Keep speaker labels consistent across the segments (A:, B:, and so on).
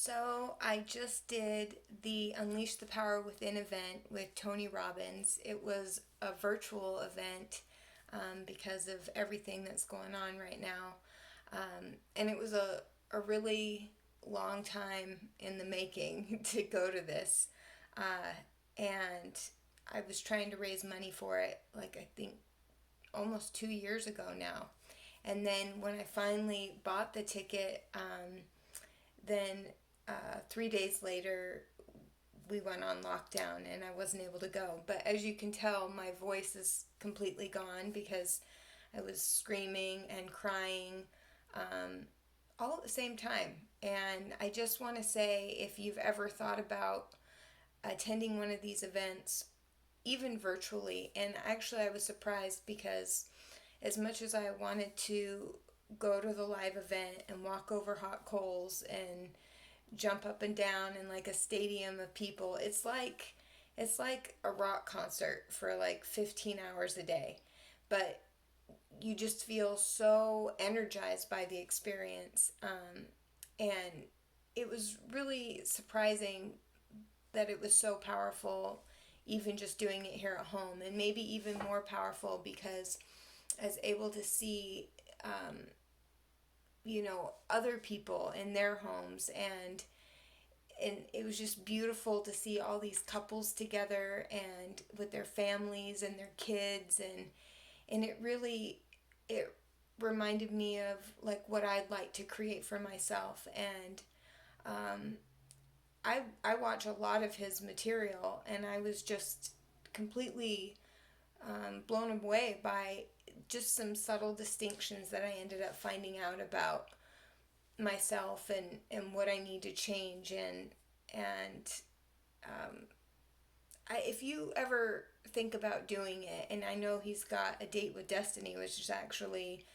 A: So I just did the Unleash the Power Within event with Tony Robbins. It was a virtual event because of everything that's going on right now. And it was a really long time in the making to go to this. And I was trying to raise money for it, like I think almost 2 years ago now. And then when I finally bought the ticket, then 3 days later, we went on lockdown and I wasn't able to go. But as you can tell, my voice is completely gone because I was screaming and crying all at the same time. And I just want to say, if you've ever thought about attending one of these events, even virtually, and actually I was surprised because as much as I wanted to go to the live event and walk over hot coals and jump up and down in like a stadium of people, it's like a rock concert for like 15 hours a day. But you just feel so energized by the experience. And it was really surprising that it was so powerful, even just doing it here at home, and maybe even more powerful because I was able to see, other people in their homes, and it was just beautiful to see all these couples together and with their families and their kids, and it reminded me of like what I'd like to create for myself. And um, I watch a lot of his material, and I was just completely blown away by just some subtle distinctions that I ended up finding out about myself and what I need to change. And um, if you ever think about doing it, and I know he's got a date with Destiny, which is actually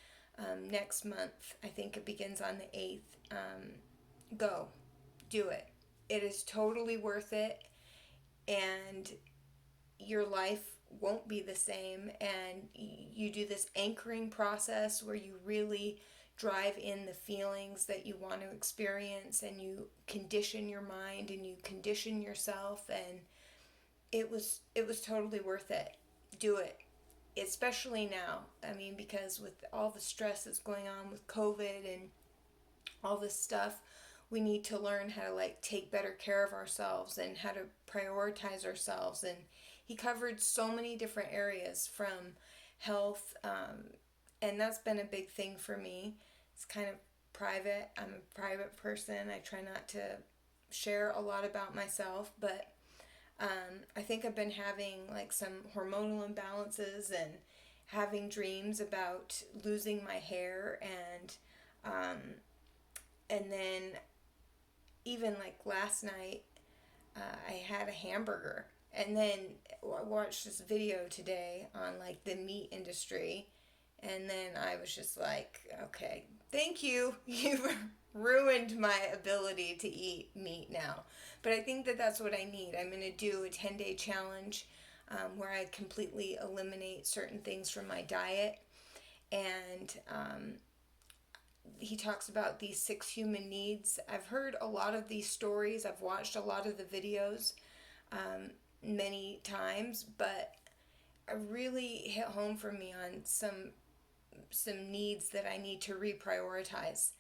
A: next month. I think it begins on the 8th. Go, do it. It is totally worth it, and your life won't be the same. And you do this anchoring process where you really drive in the feelings that you want to experience, and you condition your mind and you condition yourself, and it was totally worth it. Do it, especially now. I mean, because with all the stress that's going on with COVID and all this stuff, we need to learn how to like take better care of ourselves and how to prioritize ourselves. And he covered so many different areas from health, and that's been a big thing for me. It's kind of private. I'm a private person. I try not to share a lot about myself, but I think I've been having like some hormonal imbalances and having dreams about losing my hair, um, and then even like last night, I had a hamburger, and then I watched this video today on like the meat industry, and then I was just like, okay, thank you, you've ruined my ability to eat meat now. But I think that that's what I need. I'm gonna do a 10-day challenge where I completely eliminate certain things from my diet, and he talks about these 6 human needs. I've heard a lot of these stories. I've watched a lot of the videos many times, but it really hit home for me on some needs that I need to reprioritize.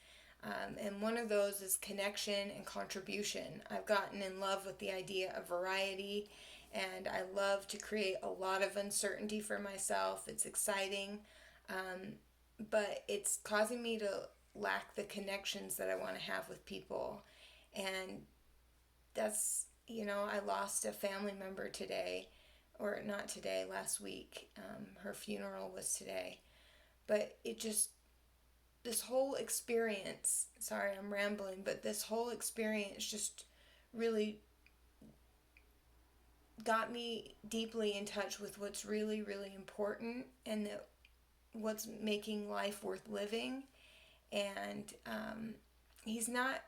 A: And one of those is connection and contribution. I've gotten in love with the idea of variety, and I love to create a lot of uncertainty for myself. It's exciting, but it's causing me to lack the connections that I want to have with people. And that's, I lost a family member today, or not today, last week. Her funeral was today. But this whole experience, sorry, I'm rambling, but this whole experience just really got me deeply in touch with what's really, really important, and that what's making life worth living. And he's not,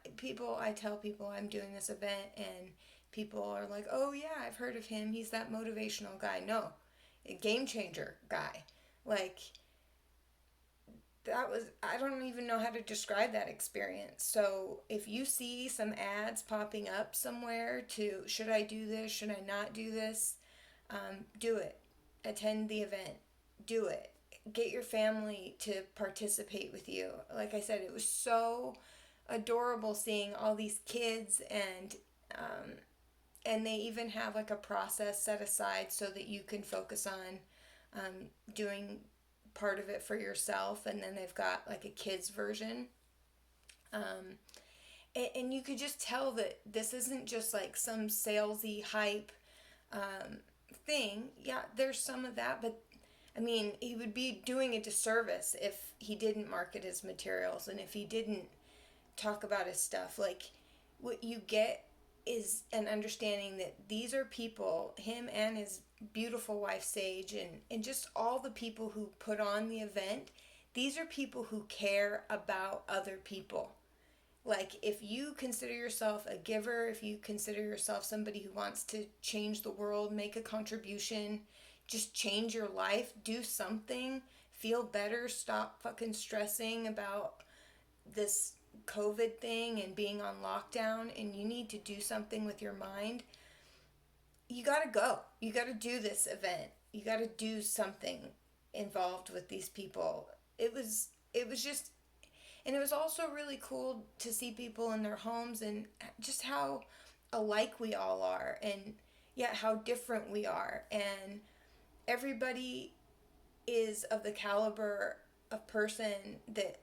A: I tell people I'm doing this event, and people are like, oh yeah, I've heard of him, he's that motivational guy. No, a game changer guy. Like, I don't even know how to describe that experience. So if you see some ads popping up somewhere to, should I do this, should I not do this, do it. Attend the event. Do it. Get your family to participate with you. Like I said, it was so adorable seeing all these kids, and they even have like a process set aside so that you can focus on doing part of it for yourself, and then they've got like a kids version. And you could just tell that this isn't just like some salesy hype thing. Yeah, there's some of that, but I mean, he would be doing a disservice if he didn't market his materials and if he didn't talk about his stuff. Like, what you get is an understanding that these are people, him and his beautiful wife Sage, and just all the people who put on the event, these are people who care about other people. Like, if you consider yourself a giver, if you consider yourself somebody who wants to change the world, make a contribution, just change your life, do something, feel better, stop fucking stressing about this COVID thing and being on lockdown, and you need to do something with your mind, you gotta go. You gotta do this event. You gotta do something involved with these people. It was just, and it was also really cool to see people in their homes and just how alike we all are, and yet how different we are. And everybody is of the caliber of person that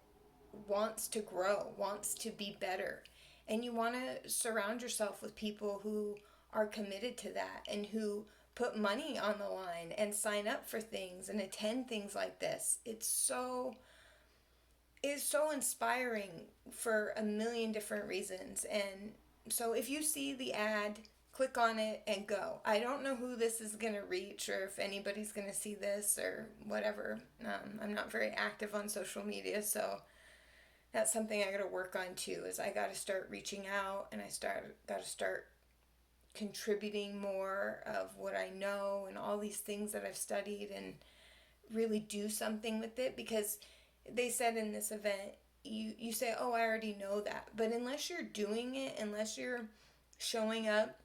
A: wants to grow, wants to be better. And you want to surround yourself with people who are committed to that and who put money on the line and sign up for things and attend things like this. It's so inspiring for a million different reasons. And so if you see the ad, click on it and go. I don't know who this is going to reach or if anybody's going to see this or whatever. I'm not very active on social media, so that's something I got to work on too. Is I got to start reaching out, and got to start contributing more of what I know and all these things that I've studied, and really do something with it. Because they said in this event, you say, oh, I already know that, but unless you're doing it, unless you're showing up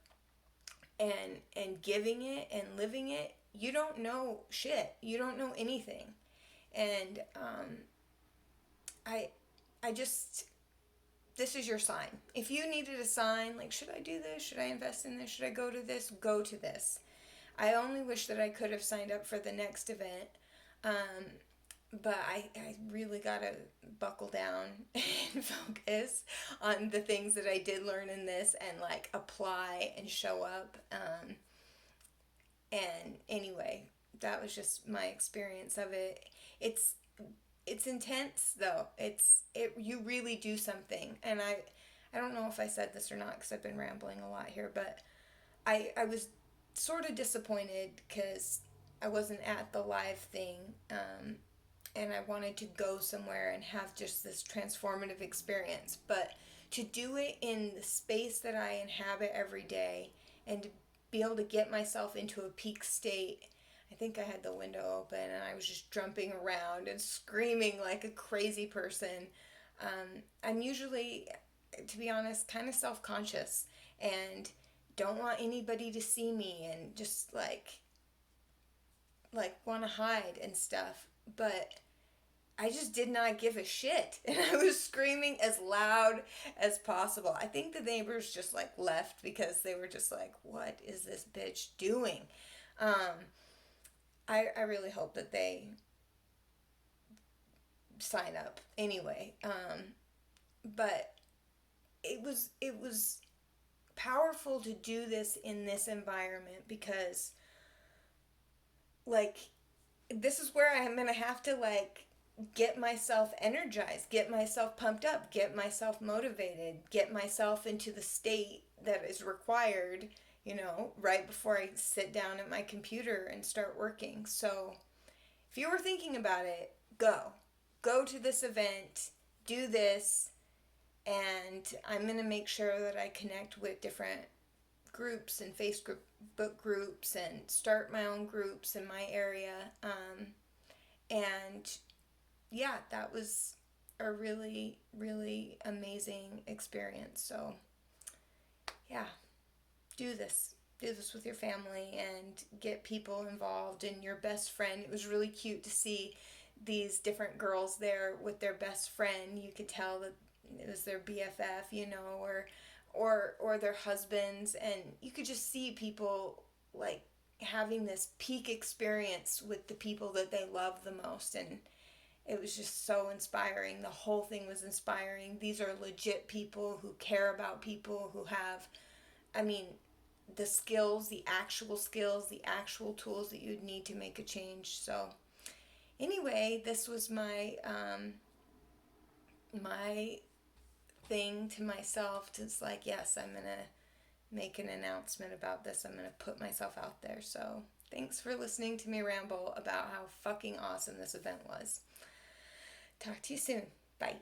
A: and giving it and living it, you don't know shit. You don't know anything. And I just, this is your sign. If you needed a sign, like, should I do this? Should I invest in this? Should I go to this? Go to this. I only wish that I could have signed up for the next event. But I really got to buckle down and focus on the things that I did learn in this and, like, apply and show up. And anyway, that was just my experience of it. It's intense though. You really do something. And I don't know if I said this or not because I've been rambling a lot here, but I was sort of disappointed because I wasn't at the live thing, and I wanted to go somewhere and have just this transformative experience. But to do it in the space that I inhabit every day and to be able to get myself into a peak state, I think I had the window open and I was just jumping around and screaming like a crazy person. I'm usually, to be honest, kind of self-conscious and don't want anybody to see me and just like want to hide and stuff. But I just did not give a shit. And I was screaming as loud as possible. I think the neighbors just like left because they were just like, what is this bitch doing? I really hope that they sign up anyway. But it was powerful to do this in this environment because, like, this is where I'm gonna have to like get myself energized, get myself pumped up, get myself motivated, get myself into the state that is required, right before I sit down at my computer and start working. So if you were thinking about it, go to this event, do this, and I'm going to make sure that I connect with different groups and Facebook groups and start my own groups in my area. And yeah, that was a really, really amazing experience. So, yeah, do this. Do this with your family and get people involved and your best friend. It was really cute to see these different girls there with their best friend. You could tell that it was their BFF, or their husbands, and you could just see people like having this peak experience with the people that they love the most, and it was just so inspiring. The whole thing was inspiring. These are legit people who care about people, who have, I mean, the skills, the actual tools that you'd need to make a change. So, anyway, this was my thing to myself. To, it's like, yes, I'm gonna make an announcement about this. I'm gonna put myself out there. So, thanks for listening to me ramble about how fucking awesome this event was. Talk to you soon. Bye.